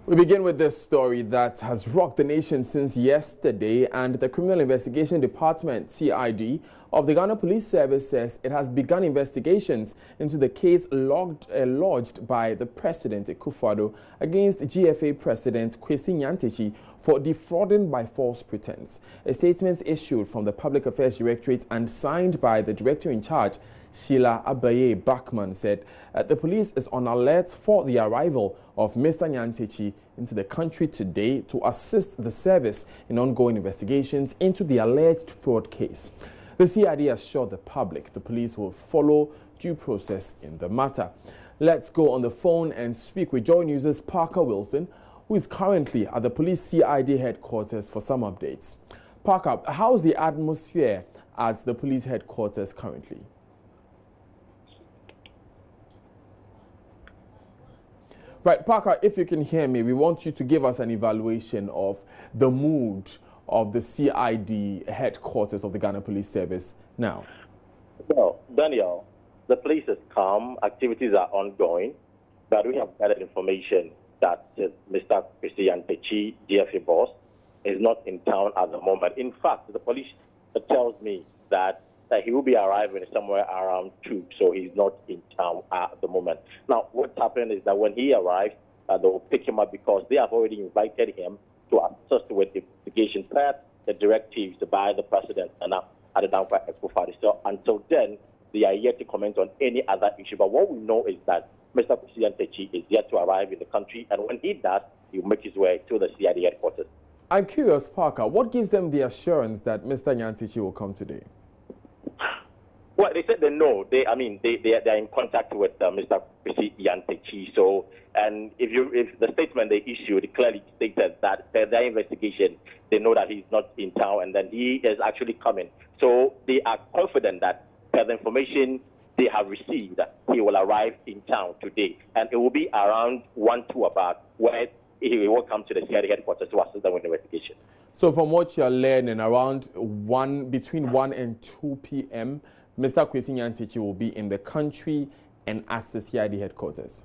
We begin with this story that has rocked the nation since yesterday, and the Criminal Investigation Department, CID, of the Ghana Police Service says it has begun investigations into the case lodged by the President Akufo-Addo against GFA President Nyantakyi for defrauding by false pretense. A statement issued from the Public Affairs Directorate and signed by the Director in charge, Sheila Abaye Bachman, said the police is on alert for the arrival of Mr. Nyantakyi into the country today to assist the service in ongoing investigations into the alleged fraud case. The CID assured the public the police will follow due process in the matter. Let's go on the phone and speak with Joy News' Parker Wilson, who is currently at the police CID headquarters for some updates. Parker, how's the atmosphere at the police headquarters currently? Right, Parker, if you can hear me, we want you to give us an evaluation of the mood of the CID headquarters of the Ghana Police Service now. Well, Daniel, the police is calm, activities are ongoing, but we have gathered information that Mr. Nyantakyi, GFA boss, is not in town at the moment. In fact, the police tells me that he will be arriving somewhere around 2, so he's not in town at the moment. Now, what happened is that when he arrives, they will pick him up because they have already invited him to assist with the investigation per the directives by the president and Nyantakyi Akufo-Addo. So until then, they are yet to comment on any other issue. But what we know is that Mr. Nyantakyi is yet to arrive in the country, and when he does, he will make his way to the CID headquarters. I'm curious, Parker, what gives them the assurance that Mr. Nyantakyi will come today? Well, they said they know. They are in contact with Mr. Nyantakyi. So, and if the statement they issued clearly stated that their investigation, they know that he's not in town and then he is actually coming. So they are confident that per the information they have received, he will arrive in town today, and it will be around 1, 2 about where he will come to the CID headquarters to assist them with the investigation. So, from what you're learning, around between 1 and 2 p.m. Mr. Nyantakyi will be in the country and at the CID headquarters.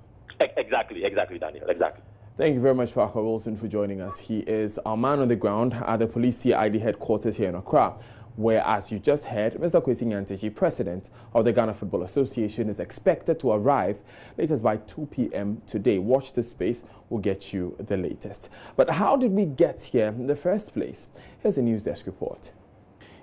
Exactly, Daniel, exactly. Thank you very much, Parker Wilson, for joining us. He is our man on the ground at the police CID headquarters here in Accra, where, as you just heard, Mr. Nyantakyi, president of the Ghana Football Association, is expected to arrive latest by 2 p.m. today. Watch this space. We'll get you the latest. But how did we get here in the first place? Here's a news desk report.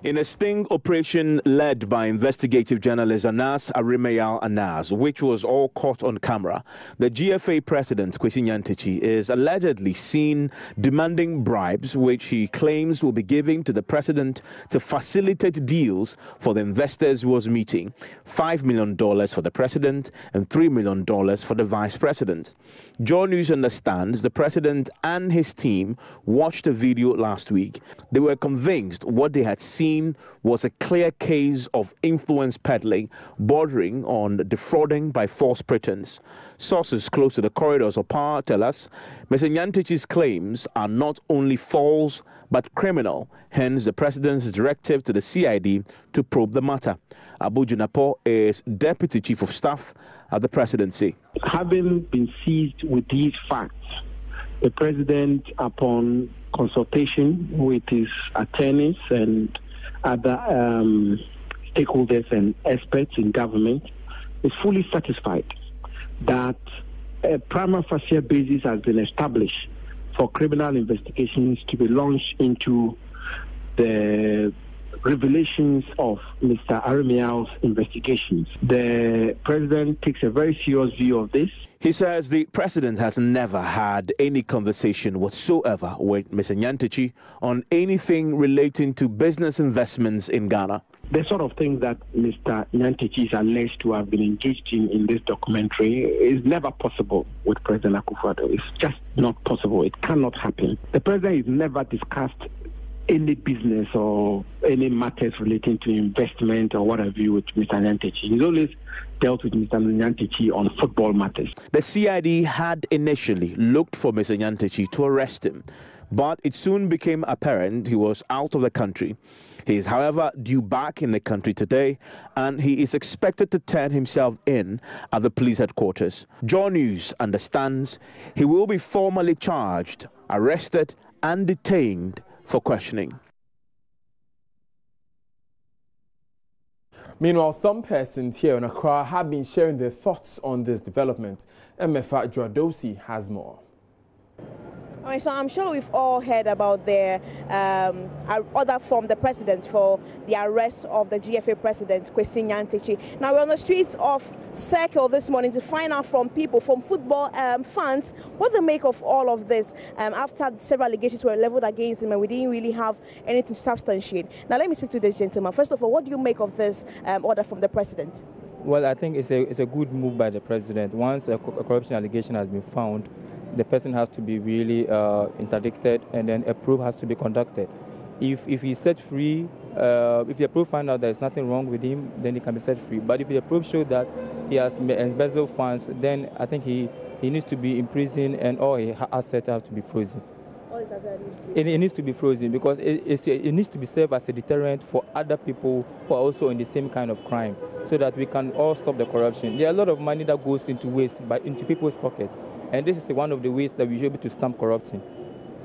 In a sting operation led by investigative journalist Anas Arimeyal Anas, which was all caught on camera, the GFA president, Nyantakyi, is allegedly seen demanding bribes, which he claims will be given to the president to facilitate deals for the investors he was meeting. $5 million for the president and $3 million for the vice president. Joy News understands the president and his team watched a video last week. They were convinced what they had seen was a clear case of influence peddling, bordering on defrauding by false pretense. Sources close to the corridors of power tell us Mr. Nyantakyi's claims are not only false but criminal, hence the president's directive to the CID to probe the matter. Abu Junapo is Deputy Chief of Staff at the presidency. Having been seized with these facts, the president, upon consultation with his attorneys and other stakeholders and experts in government, is fully satisfied that a prima facie basis has been established for criminal investigations to be launched into the revelations of Mr. Arimeyal's investigations. The president takes a very serious view of this. He says the president has never had any conversation whatsoever with Mr. Nyantakyi on anything relating to business investments in Ghana. The sort of thing that Mr. Nyantakyi is alleged to have been engaged in this documentary is never possible with President Akufo-Addo. It's just not possible. It cannot happen. The president has never discussed any business or any matters relating to investment or what have you with Mr. Nyantakyi. He's always dealt with Mr. Nyantakyi on football matters. The CID had initially looked for Mr. Nyantakyi to arrest him, but it soon became apparent he was out of the country. He is, however, due back in the country today, and he is expected to turn himself in at the police headquarters. Joy News understands he will be formally charged, arrested, and detained for questioning. Meanwhile, some persons here in Accra have been sharing their thoughts on this development. Emefa Dwadosi has more. All right, so I'm sure we've all heard about the order from the president for the arrest of the GFA president, Nyantakyi. Now, we're on the streets of Circle this morning to find out from people, from football fans, what they make of all of this after several allegations were leveled against him and we didn't really have anything to substantiate. Now, let me speak to this gentleman. First of all, what do you make of this order from the president? Well, I think it's a good move by the president. Once a corruption allegation has been found, the person has to be really interdicted, and then a probe has to be conducted. If he's set free, if the probe finds out there's nothing wrong with him, then he can be set free. But if the probe shows that he has embezzled funds, then I think he needs to be in prison and all his assets have to be frozen. It needs to be frozen because it needs to be served as a deterrent for other people who are also in the same kind of crime, so that we can all stop the corruption. There are a lot of money that goes into waste, into people's pockets. And this is one of the ways that we should be able to stamp corruption.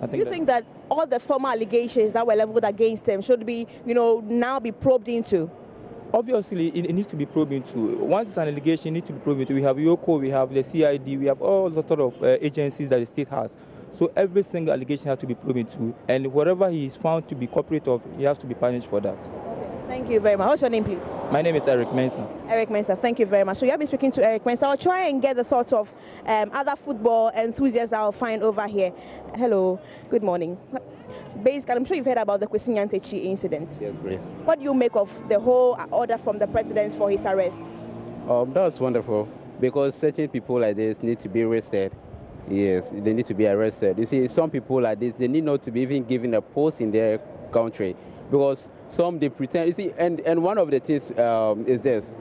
Do you think that all the former allegations that were leveled against him should be, now be probed into? Obviously, it needs to be probed into. Once it's an allegation, it needs to be probed into. We have YOCO, we have the CID, we have all the sort of agencies that the state has. So every single allegation has to be probed into. And whatever he is found to be culprit of, he has to be punished for that. Thank you very much. What's your name, please? My name is Eric Mensah. Eric Mensah, thank you very much. So you have been speaking to Eric Mensah. I'll try and get the thoughts of other football enthusiasts I'll find over here. Hello, good morning. Basically, I'm sure you've heard about the Nyantakyi incident. Yes, please. What do you make of the whole order from the president for his arrest? That's wonderful, because certain people like this need to be arrested. Yes, they need to be arrested. You see, some people like this, they need not to be even given a post in their country, because some they pretend. You see, and one of the things is this: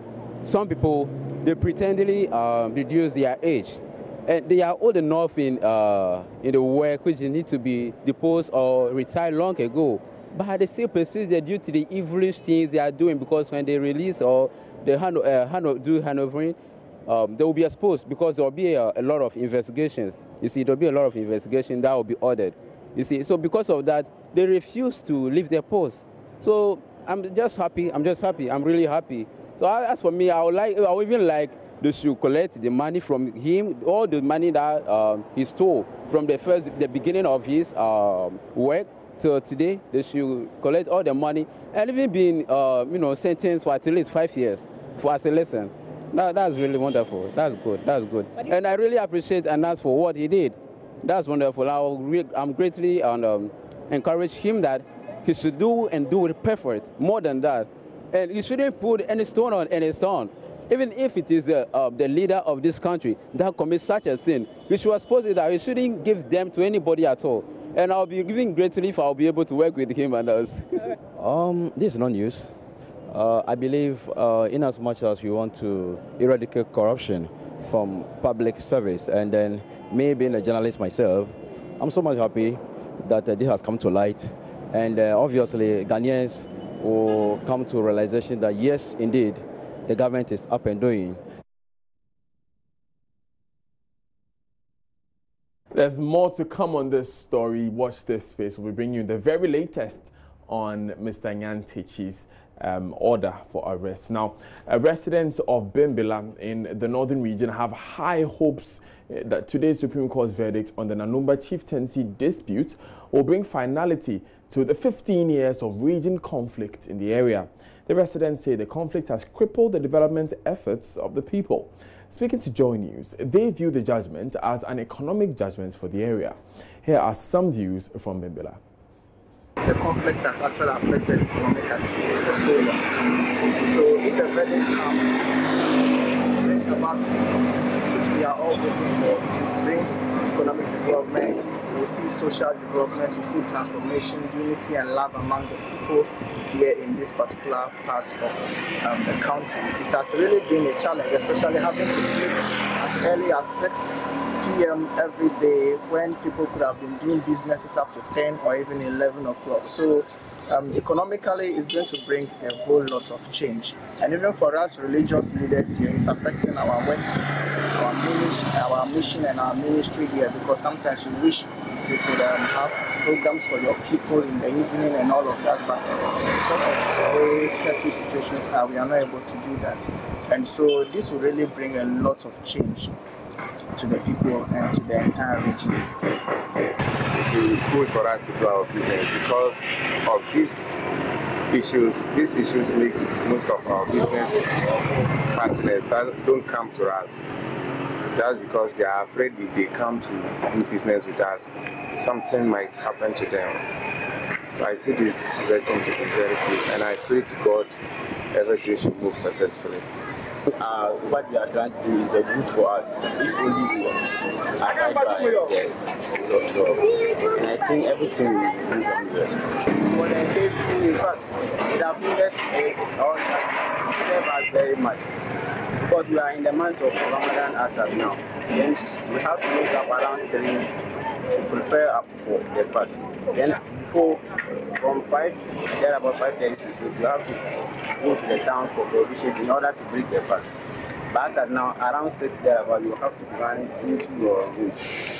some people they pretendly reduce their age, and they are old enough in the work which they need to be deposed or retired long ago, but they still persist due to the evilish things they are doing, because when they release or they do handovering, they will be exposed, because there will be a lot of investigations. You see, there will be a lot of investigation that will be ordered. You see, so because of that, they refuse to leave their post. So I'm just happy. I'm really happy. So as for me, I would even like they should collect the money from him, all the money that he stole from the beginning of his work till today. They should collect all the money and even being sentenced for at least 5 years for as a lesson. That's really wonderful. That's good. That's good. And I really appreciate Anas for what he did. That's wonderful. I'm greatly encourage him that he should do it perfect. More than that, and he shouldn't put any stone on any stone. Even if it is the leader of this country that commits such a thing, we should expose it that he shouldn't give them to anybody at all. And I'll be giving greatly if I'll be able to work with him and us. This is not news. I believe in as much as we want to eradicate corruption from public service, and then me being a journalist myself, I'm so much happy that this has come to light. And obviously, Ghanaians will come to a realization that yes, indeed, the government is up and doing. There's more to come on this story. Watch this space. We'll bring you the very latest on Mr. Nyantakyi's order for arrest. Now, residents of Bimbilla in the northern region have high hopes that today's Supreme Court's verdict on the Nanumba Chieftaincy dispute will bring finality to the 15 years of raging conflict in the area. The residents say the conflict has crippled the development efforts of the people. Speaking to Joy News, they view the judgment as an economic judgment for the area. Here are some views from Bimbilla. The conflict has actually affected economic activities for so long. So if the verdict comes, brings about peace, which we are all hoping for, bring economic development, we'll see social development, we'll see transformation, unity and love among the people here in this particular part of the country. It has really been a challenge, especially having to sleep as early as 6 p.m. every day, when people could have been doing businesses up to 10 or even 11 o'clock. So economically, it's going to bring a whole lot of change. And even for us religious leaders here, it's affecting our work, our mission and our ministry here, because sometimes we wish we could have programs for your people in the evening and all of that, but because of the way curfew situations are, we are not able to do that. And so this will really bring a lot of change to the people and to the entire region. It will be good for us to do our business because of these issues. These issues makes most of our business partners that don't come to us. That's because they are afraid if they come to do business with us, something might happen to them. So I see this vetting to be very good, and I pray to God everything should move successfully. What we are trying to do is the good for us. If only we abide by the law. And I think everything will move on well. For the day, in fact, the happiness serve us very much. Because we are in the month of Ramadan as of now. Then we have to wake up around 3 to prepare for the fast. Then before, from 5, there about 5:30 to 6, you have to go to the town for provisions in order to break the fast. But as now, around 6 thereabout, you have to run into your room.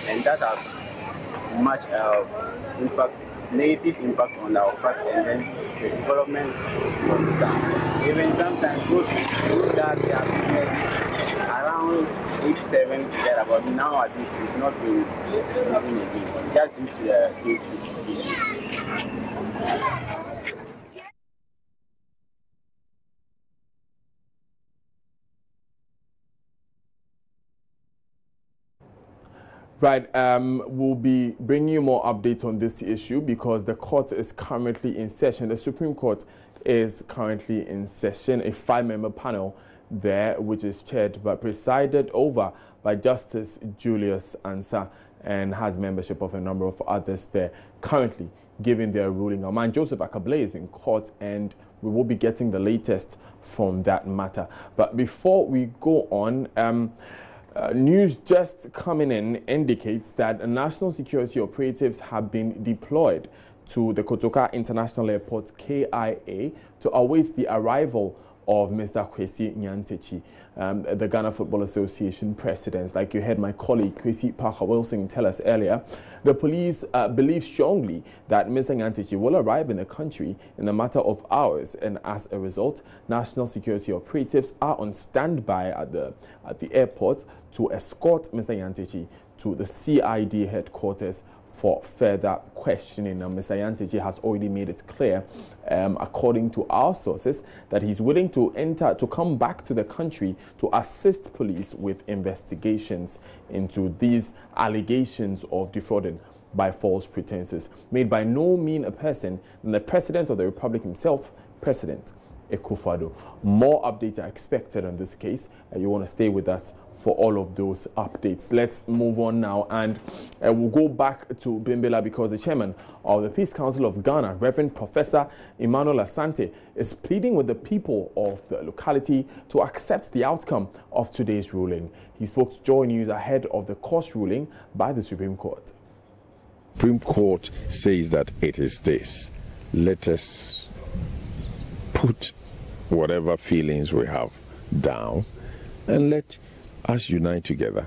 And that has much negative impact on our fast, and then the development goes down. Even sometimes those that they are businesses around 8, 7 thereabout, nowadays it's not being again. Just due to the issue. Right, we'll be bringing you more updates on this issue because the court is currently in session. The Supreme Court is currently in session, a 5-member panel there, which is presided over by Justice Julius Ansah, and has membership of a number of others there currently giving their ruling. Our man Joseph Akable is in court, and we will be getting the latest from that matter. But before we go on, news just coming in indicates that national security operatives have been deployed to the Kotoka International Airport, KIA, to await the arrival of Mr. Kwesi Nyantakyi, the Ghana Football Association president. Like you heard my colleague Kwesi Parker-Wilson tell us earlier, the police believe strongly that Mr. Nyantakyi will arrive in the country in a matter of hours, and as a result, national security operatives are on standby at the airport to escort Mr. Nyantakyi to the CID headquarters for further questioning. Now, Mr. Nyantakyi has already made it clear, according to our sources, that he's willing to come back to the country to assist police with investigations into these allegations of defrauding by false pretenses made by no mean a person than the President of the Republic himself, President Akufo-Addo. More updates are expected on this case, and you want to stay with us for all of those updates. Let's move on now, and we'll go back to Bimbilla because the chairman of the Peace Council of Ghana, Reverend Professor Emmanuel Asante, is pleading with the people of the locality to accept the outcome of today's ruling. He spoke to Joy News ahead of the court ruling by the Supreme Court. Supreme Court says that it is this. Let us put whatever feelings we have down and let us unite together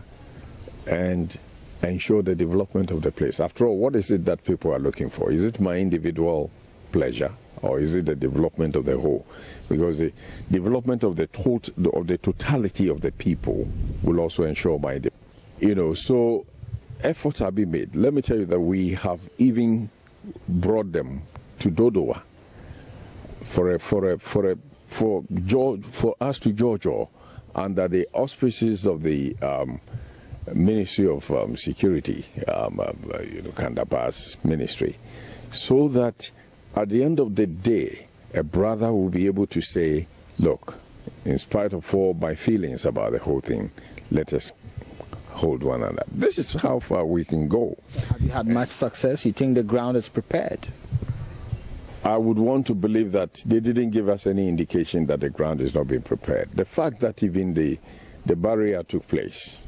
and ensure the development of the place. After all, what is it that people are looking for? Is it my individual pleasure, or is it the development of the whole? Because the development of the totality of the people will also ensure my, so efforts are being made. Let me tell you that we have even brought them to Dodowa for us to Jojo, under the auspices of the Ministry of Security, Kandapa's ministry, so that at the end of the day, a brother will be able to say, look, in spite of all my feelings about the whole thing, let us hold one another. This is how far we can go. Have you had much success? You think the ground is prepared? I would want to believe that they didn't give us any indication that the ground is not being prepared. The fact that even the barrier took place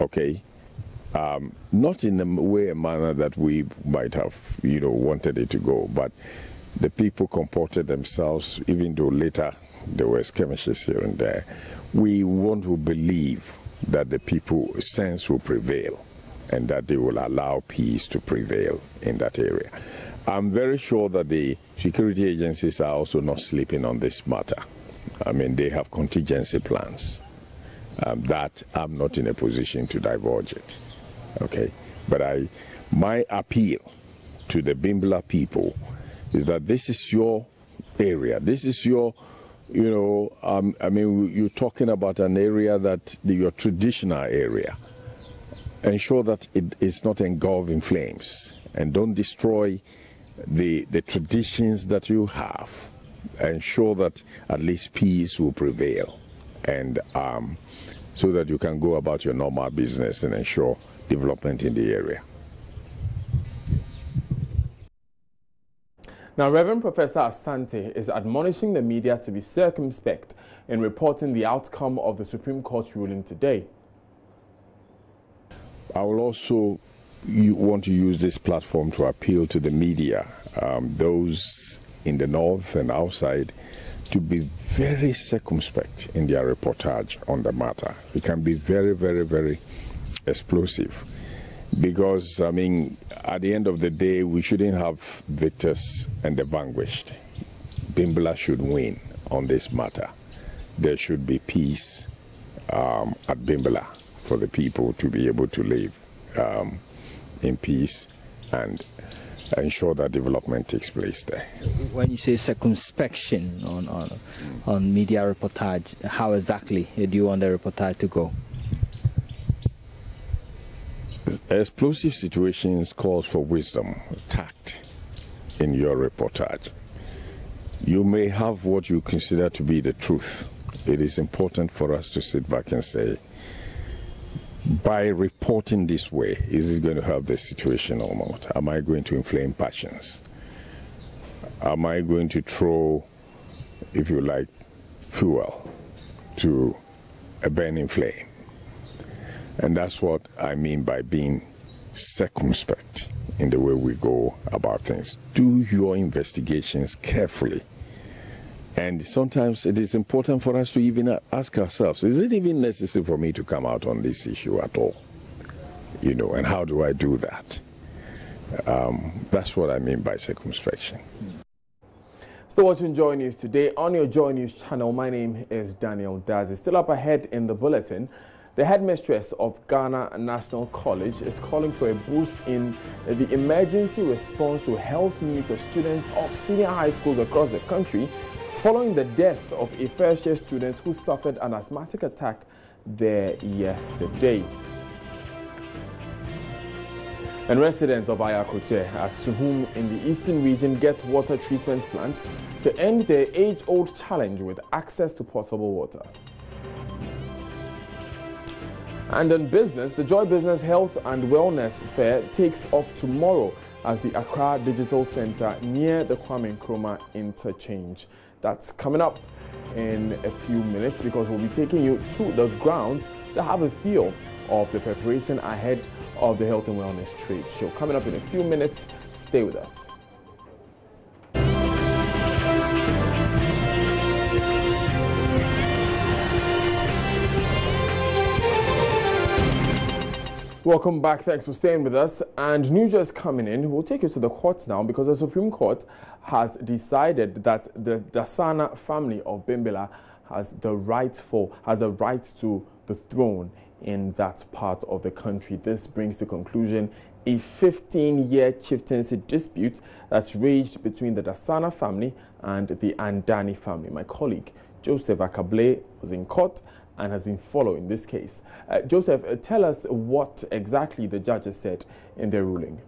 okay? Not in a manner that we might have, wanted it to go, but the people comported themselves, even though later there were skirmishes here and there. We want to believe that the people's sense will prevail and that they will allow peace to prevail in that area. I'm very sure that the security agencies are also not sleeping on this matter. I mean, they have contingency plans. That I'm not in a position to divulge it. Okay, but my appeal to the Bimbilla people is that this is your area. This is your, you're talking about an area that your traditional area. Ensure that it is not engulfed in flames, and don't destroy the traditions that you have. Ensure that at least peace will prevail, and so that you can go about your normal business and ensure development in the area. Now, Reverend Professor Asante is admonishing the media to be circumspect in reporting the outcome of the Supreme Court's ruling today. I will also want to use this platform to appeal to the media, those in the north and outside, to be very circumspect in their reportage on the matter. It can be very, very, very explosive because, I mean, at the end of the day, we shouldn't have victors and the vanquished. Bimbilla should win on this matter. There should be peace at Bimbilla for the people to be able to live in peace and ensure that development takes place there. When you say circumspection on media reportage, how exactly do you want the reportage to go? Explosive situations calls for wisdom, tact in your reportage. You may have what you consider to be the truth. It is important for us to sit back and say, by reporting this way, is it going to help the situation or not? Am I going to inflame passions? Am I going to throw, if you like, fuel to a burning flame? And that's what I mean by being circumspect in the way we go about things. Do your investigations carefully. And sometimes it is important for us to even ask ourselves, is it even necessary for me to come out on this issue at all? And how do I do that? That's what I mean by circumspection. Still watching Joy News today on your Joy News channel. My name is Daniel Dazi. Still up ahead in the bulletin. The headmistress of Ghana National College is calling for a boost in the emergency response to health needs of students of senior high schools across the country following the death of a first-year student who suffered an asthmatic attack there yesterday. And residents of Ayakoche at Suhum in the eastern region get water treatment plants to end their age-old challenge with access to potable water. And in business, the Joy Business Health and Wellness Fair takes off tomorrow as the Accra Digital Center near the Kwame Nkrumah interchange. That's coming up in a few minutes because we'll be taking you to the grounds to have a feel of the preparation ahead of the Health and Wellness Trade Show. Coming up in a few minutes, stay with us. Welcome back. Thanks for staying with us. And news just coming in. We'll take you to the courts now because the Supreme Court has decided that the Dasana family of Bimbilla has the right to the throne in that part of the country. This brings to conclusion a 15-year chieftaincy dispute that's raged between the Dasana family and the Andani family. My colleague Joseph Akable was in court and has been following this case. Joseph, tell us what exactly the judges said in their ruling.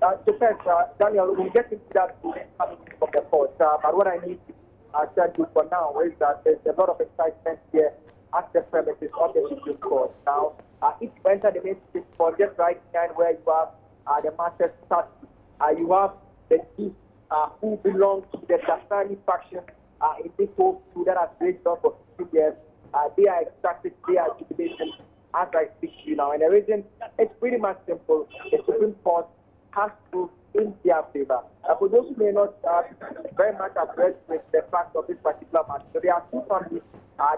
Daniel, we'll get into that coming from the court. But what I need to tell you for now is that there's a lot of excitement here at the premises of the Supreme Court. Now, if you enter the main Supreme Court, just right behind where you have the master's statue, you have the chief who belong to the Dasani faction in this whole that has raged on for 50 years. They are extracted, they are jubilation as I speak to you now. And the reason it's pretty much simple. The Supreme Court has to in their favor. For those who may not very much abreast with the fact of this particular matter, so there are two families.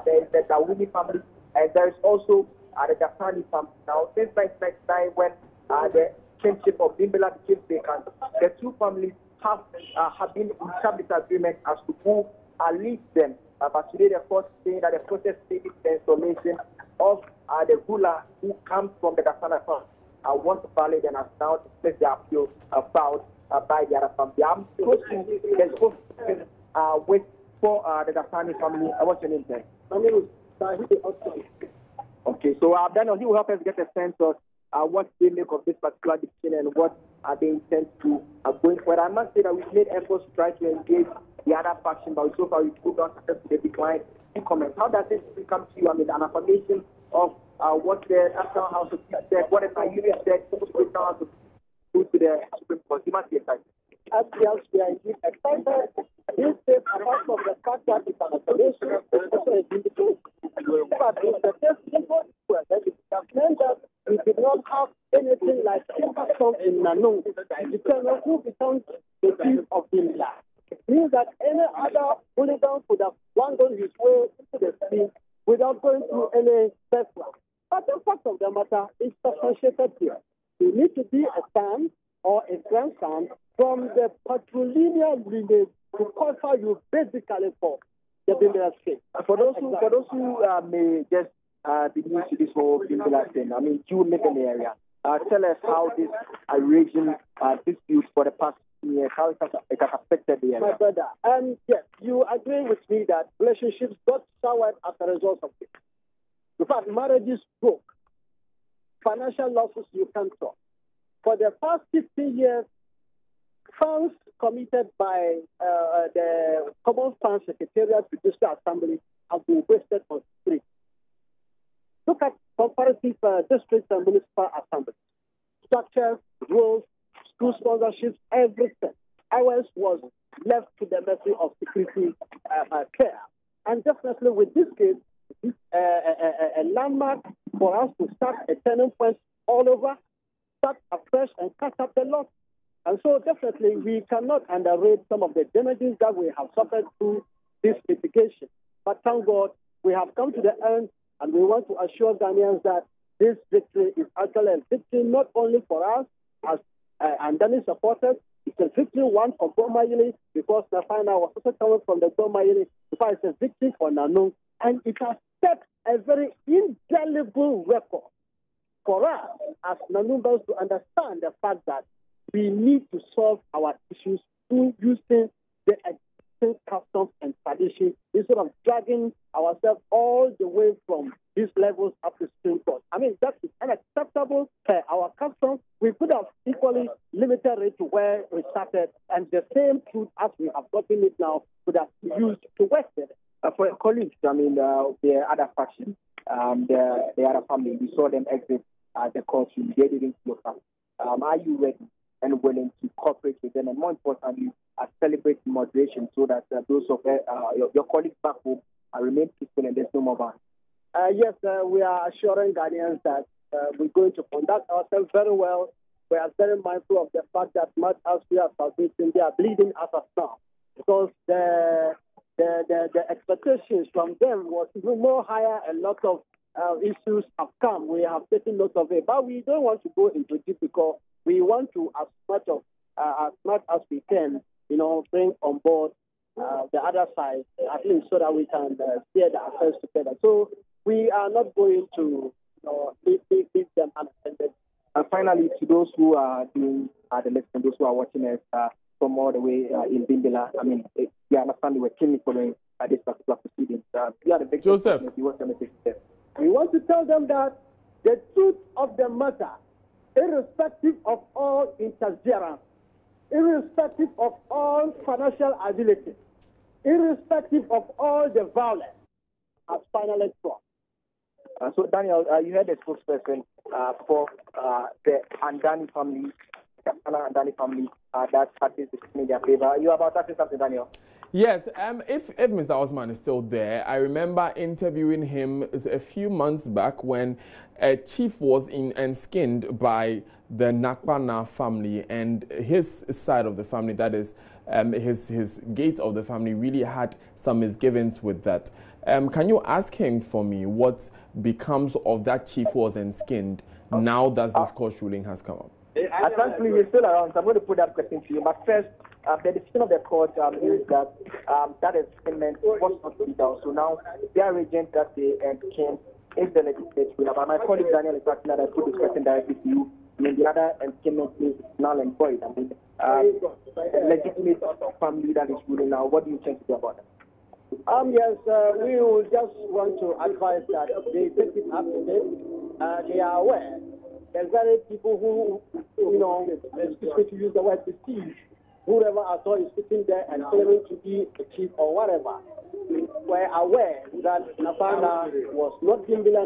There is the Dawuni family, and there is also the Japani family. Now, since 1999, when the kingship of Bimbilla became vacant, the two families have been in some disagreement as to who leads them. But today, the court is saying that the process is the installation of the ruler who comes from the Dasana family. Want to validate and has now dismissed the appeal filed by the other family. I'm close to with for the Dasani family. What's your name, sir? My name is Sahidi. Okay, so Daniel, he will help us get a sense of what they make of this particular decision and what they intend to going forward. I must say that we've made efforts to try to engage the other faction, but so far we've put on successfully declined in comments. How does this come to you? I mean, an affirmation of what the National House of Peace said, what the Nigeria said, to the Supreme Court. You must be excited. As we are indeed excited, this is apart from the fact that it's an affirmation, it's also a vindication. But in the testimony, that meant that we did not have anything like Kimberson in Nanu, determine who becomes the chief of Bimbilla. It means that any other hooligan could have wangled his way into the scene without going through any test. But the fact of the matter is substantiated here. You need to be a son or a grandson from the patrilineal lineage to qualify you basically for the Bimbilla case. For those who may just be new to this whole Bimbilla thing, I mean, you live in the area. Tell us how this region dispute for the past years, how it has affected the area. My brother, yes, you agree with me that relationships got soured as a result of it. In fact, marriages broke. Financial losses you can't talk. For the past 15 years, funds committed by the Common Fund Secretariat Judicial Assembly have been wasted on streets. Look at comparative district and municipal assemblies. Structures, rules, school sponsorships, everything. Ours was left to the mercy of security care. And definitely with this case, it's a landmark for us to start a turning point all over, start afresh and catch up the lot. And so definitely we cannot underrate some of the damages that we have suffered through this litigation. But thank God we have come to the end, and we want to assure Ghanaians that this victory is actually a victory not only for us as Andani supporters, it's a victory one for Gomayili, because the final was also coming from the Gomayili. It's a victory for Nanu, and it has set a very indelible record for us as Nanumbers to understand the fact that we need to solve our issues through using the existing customs and traditions instead of dragging ourselves all the way from these levels up to Supreme Court. I mean, that is unacceptable. Our customs, we could have equally limited it to where we started, and the same truth as we have gotten it now could have been used to West it. For your colleagues, I mean, the other faction, the other family, we saw them exit the courtroom. They didn't look up. Are you ready and willing to cooperate with them, and more importantly, celebrate moderation so that those of your colleagues back home remain peaceful and there's no more violence? Yes, we are assuring Ghanaians that we're going to conduct ourselves very well. We are very mindful of the fact that much as we are salvation, they are bleeding us as now, because the expectations from them was even more higher. A lot of issues have come. We have taken note of it, but we don't want to go into deep because we want to, as much as we can, bring on board the other side, at least so that we can steer the affairs together. So we are not going to leave them unattended. And finally, to those who are doing the lesson, those who are watching us from all the way in Bimbilla, I mean, we understand they were keenly following this particular proceedings. We are the victims. Joseph. We want to tell them that the truth of the matter, irrespective of all interference, irrespective of all financial ability, irrespective of all the violence, has finally dropped. So, Daniel, you heard the spokesperson for the Andani family, that had this decision in their favor. You are about to say something, Daniel? Yes, if Mr. Osman is still there, I remember interviewing him a few months back when a chief was skinned by the Nakpana family, and his side of the family, that is his gate of the family, really had some misgivings with that. Can you ask him for me what becomes of that chief who was skinned now that this court ruling has come up? Thankfully, you're still around, so I'm going to put that question to you. But first, the decision of the court is that that experiment was not legal. So now their regent that they came is the legislature. But my colleague Daniel is asking that I put this question directly to you. I mean, the other entertainment is null and void. I mean, legitimate family that is ruling now. What do you think about that? Yes, we will just want to advise that they take it up to date. They are aware. There's very people who, excuse me to use the word prestige, whoever I saw is sitting there and claiming to be a chief or whatever, were aware that Nakpana was not Bimbilla,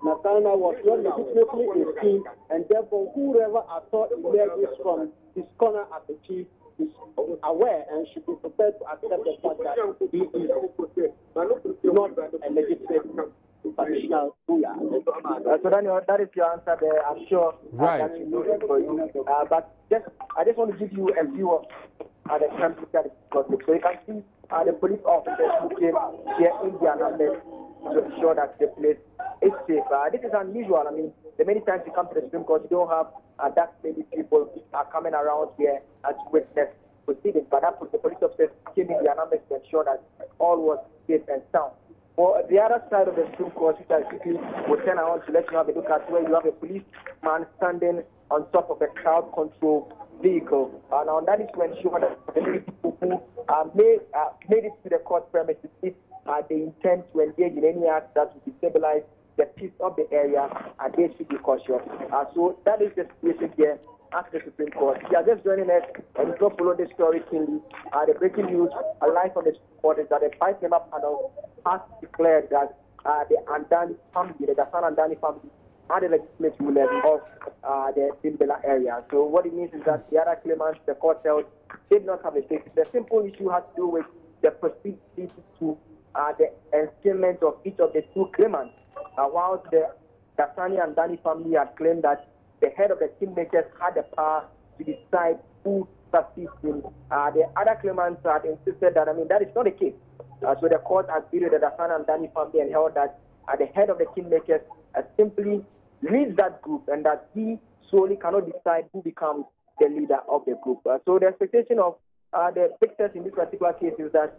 Nakpana was not legitimately a chief, and therefore whoever I saw emerges from his corner as a chief is aware and should be prepared to accept the fact that he is not a legitimate traditional ruler. So Daniel, that is your answer there. I'm sure right. That is for you. But I just want to give you a view of the country that is conflict. So you can see the police officers who came here in their numbers to ensure that the place is safe. This is unusual. I mean, the many times you come to the Supreme Court, you don't have that many people coming around here to witness proceedings. But the police officers came in their numbers to ensure that all was safe and sound. For the other side of the Supreme Court, which I quickly will turn around to let you have a look at, where you have a policeman standing on top of a crowd control vehicle. Now that is to ensure that the people who made it to the court premises, if they intend to engage in any act that will destabilize the peace of the area, they should be cautious. So that is the situation here at the Supreme Court. If you are just joining us and you don't follow this story keenly, the breaking news live on the Supreme Court is that the 5-member panel has declared that the Andani family, the Dasan Andani family, are the legitimate rulers of the Bimbilla area. So what it means is that the other claimants, the court held, did not have a case. The simple issue has to do with the proceedings to the enslavement of each of the two claimants. Whilst the Dasani and Dani family had claimed that the head of the kingmakers had the power to decide who succeeds him, the other claimants had insisted that, that is not the case. So the court agreed with the Dasani and Dani family and held that the head of the kingmakers simply leads that group and that he solely cannot decide who becomes the leader of the group. So the expectation of the victors in this particular case is that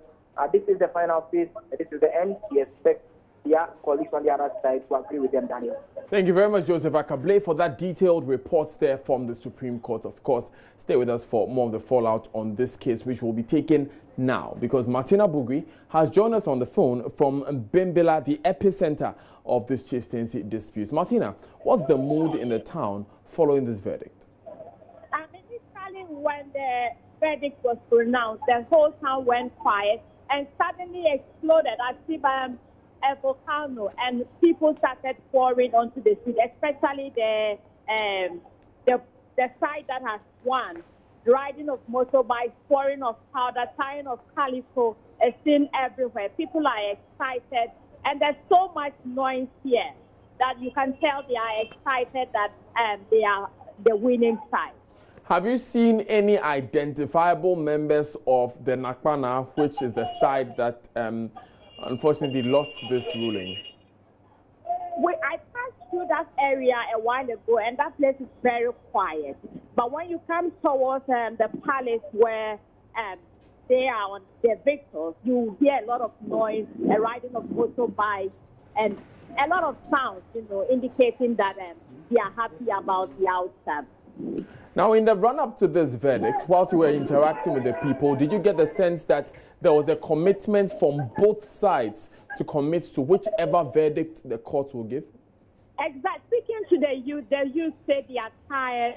this is the final phase, this is the end. We expect their colleagues on the other side to agree with them, Daniel. Thank you very much, Joseph Akable, for that detailed reports there from the Supreme Court. Of course, stay with us for more of the fallout on this case, which will be taken now, because Martina Bugri has joined us on the phone from Bimbilla, the epicenter of this chieftaincy dispute. Martina, what's the mood in the town following this verdict? Initially, when the verdict was pronounced, the whole town went quiet and suddenly exploded as if a volcano, and people started pouring onto the street, especially the side that has won. Riding of motorbikes, pouring of powder, tying of calico is seen everywhere. People are excited, and there's so much noise here that you can tell they are excited that they are the winning side. Have you seen any identifiable members of the Nakpana, which is the side that unfortunately lost this ruling? I passed through that area a while ago, and that place is very quiet. But when you come towards the palace where they are on their victors, you hear a lot of noise, a riding of motorbikes, and a lot of sounds, indicating that they are happy about the outcome. Now, in the run-up to this verdict, whilst you were interacting with the people, did you get the sense that there was a commitment from both sides to commit to whichever verdict the court will give? Exactly. Speaking to the youth say they are tired,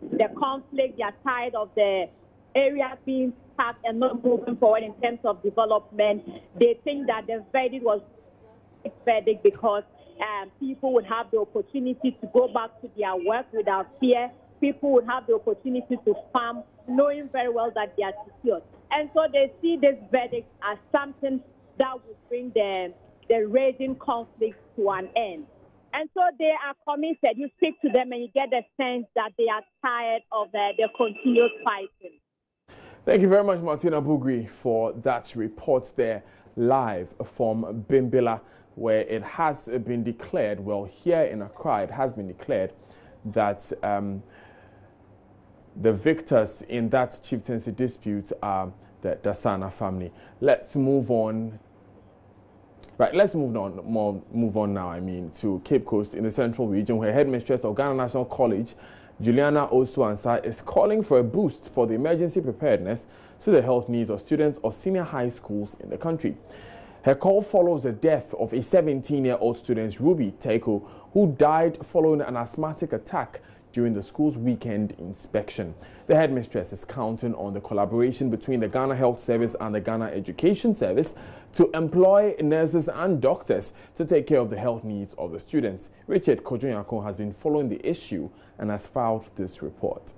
the conflict, they are tired of the area being stuck and not moving forward in terms of development. They think that the verdict was a verdict because people would have the opportunity to go back to their work without fear. People would have the opportunity to farm, knowing very well that they are secured. And so they see this verdict as something that would bring the raging conflict to an end. And so they are committed. You speak to them and you get the sense that they are tired of the continuous fighting. Thank you very much, Martina Bugri, for that report there live from Bimbilla, where it has been declared, well, here in Accra, it has been declared that the victors in that chieftaincy dispute are the Dasana family. Let's move on. Right, let's move on now, to Cape Coast in the Central Region, where Headmistress of Ghana National College, Juliana Osuansa, is calling for a boost for the emergency preparedness to the health needs of students of senior high schools in the country. Her call follows the death of a 17-year-old student, Ruby Teiko, who died following an asthmatic attack during the school's weekend inspection. The headmistress is counting on the collaboration between the Ghana Health Service and the Ghana Education Service to employ nurses and doctors to take care of the health needs of the students. Richard Kojunyako has been following the issue and has filed this report.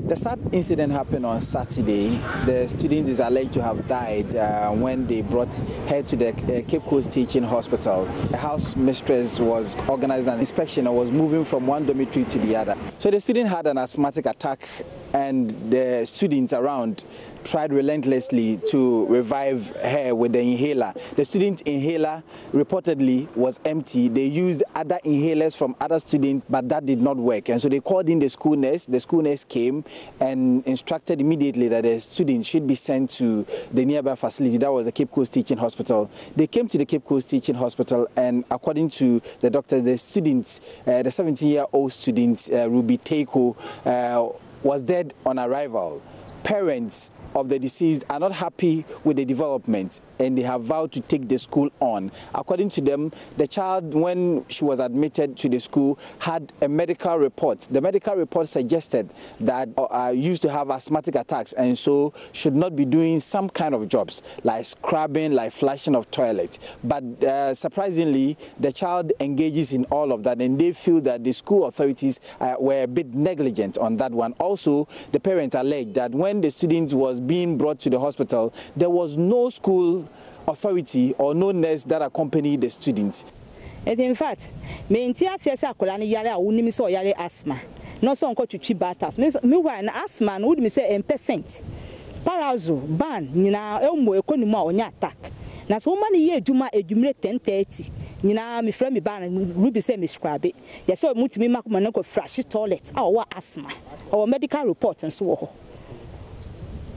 The sad incident happened on Saturday. The student is alleged to have died when they brought her to the Cape Coast Teaching Hospital. The house mistress was organizing an inspection and was moving from one dormitory to the other. So the student had an asthmatic attack, and the students around tried relentlessly to revive her with the inhaler. The student's inhaler reportedly was empty. They used other inhalers from other students, but that did not work. And so they called in the school nurse. The school nurse came and instructed immediately that the students should be sent to the nearby facility. That was the Cape Coast Teaching Hospital. They came to the Cape Coast Teaching Hospital, and according to the doctors, the student, the 17-year-old student, Ruby Teiko, was dead on arrival. Parents of the deceased are not happy with the development, and they have vowed to take the school on. According to them, the child, when she was admitted to the school, had a medical report. The medical report suggested that used to have asthmatic attacks, and so should not be doing some kind of jobs like scrubbing, like flushing of toilets. But surprisingly, the child engages in all of that, and they feel that the school authorities were a bit negligent on that one. Also, the parents allege that when the student was being brought to the hospital, there was no school authority or no nurse that accompanied the students. And in fact, me yale asthma. No so onko twitwi batas. Me wa na asthma no would me say 10%. Parazo ban nyina emu ekonimu a onya attack. Na so man ye adwuma adwumre 10:30. Nyina me frɛ me ban Ruby say me scrub it. Ye say mutimi makoma na ko flush toilet. Ah wa asthma. Or medical report and so ho.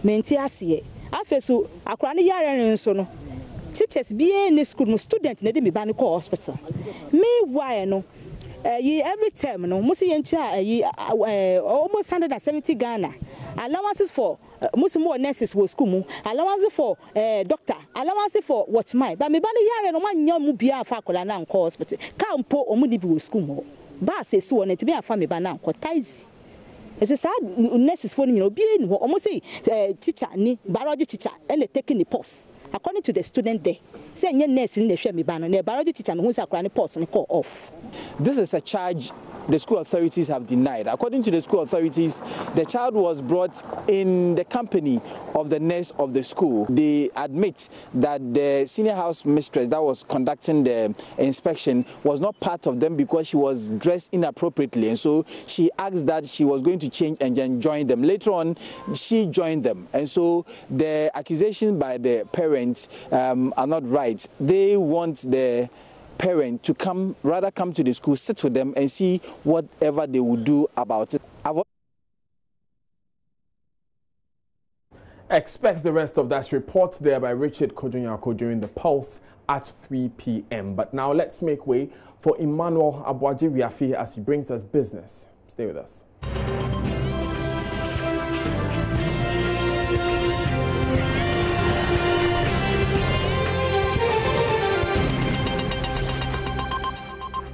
Menti asiye afeso akra ne yare nso no teachers be in school no student na de me ba ne ko hospital me why no every term no musi yencha almost 170 Ghana allowances for musi more nurses wo school mu allowances for doctor allowances for watchman but me ba ne yare no manya mu bia afa akola na nko hospital kampo omudi bi wo school mu ba se si won ntimi afa me ba na nko taizi. It's just nurses for being almost say teacher ni biology teacher and they taking the post according to the student there. Say nurse in the share me ban on biology teacher who's a post and call off. This is a charge the school authorities have denied. According to the school authorities, the child was brought in the company of the nurse of the school. They admit that the senior house mistress that was conducting the inspection was not part of them because she was dressed inappropriately, and so she asked that she was going to change and then join them. Later on, she joined them, and so the accusations by the parents are not right. They want the parent to come to the school, sit with them and see whatever they will do about it. Expect the rest of that report there by Richard Kojunyako during the Pulse at 3 p.m. But now let's make way for Emmanuel Abuaji Wiafi as he brings us business. Stay with us.